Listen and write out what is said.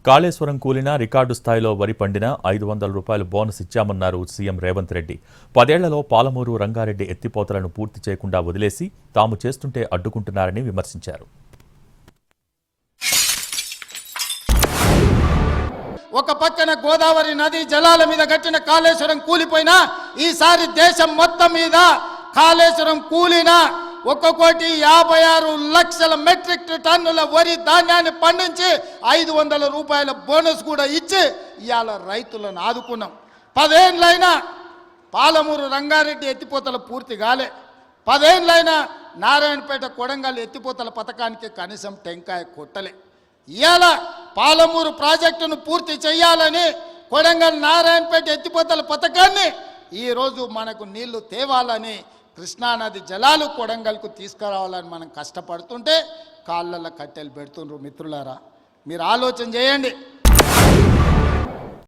కాళేశ్వరం కూలిన రికార్డు స్థాయిలో వరి పండిన 500 రూపాయలు బోనస్ ఇచ్చామన్నారు సీఎం రేవంత్ రెడ్డి. 10 ఏళ్లలో పాలమూరు రంగారెడ్డి ఎత్తిపోతలను పూర్తి చేయకుండా వదిలేసి తాము చేస్తుంటే అడ్డుకుంటున్నారని విమర్శించారు. ఒక పక్కన గోదావరి నది జలాల మీద కట్టిన కాళేశ్వరం కూలిపోయినా ఈసారి దేశం మొత్తం మీద కాళేశ్వరం కూలిన 1,56,00,000 మెట్రిక్ టన్నుల వరి ధాన్యాన్ని పండించి 500 రూపాయల బోనస్ కూడా ఇచ్చి ఇవాళ రైతులను ఆదుకున్నాం. 10 ఏళ్ళైనా పాలమూరు రంగారెడ్డి ఎత్తిపోతల పూర్తి కాలే. 10 ఏళ్ళైనా నారాయణపేట కొడంగల్ ఎత్తిపోతల పథకానికి కనీసం టెంకాయ కొట్టలే. ఇవాళ పాలమూరు ప్రాజెక్టును పూర్తి చేయాలని కొడంగల్ నారాయణపేట ఎత్తిపోతల పథకాన్ని ఈరోజు మనకు నీళ్లు తేవాలని కృష్ణానది జలాలు కొడంగల్కు తీసుకురావాలని మనం కష్టపడుతుంటే కాళ్ళల్లో కట్టెలు పెడుతుండ్రు. మిత్రులారా, మీరు ఆలోచన చేయండి.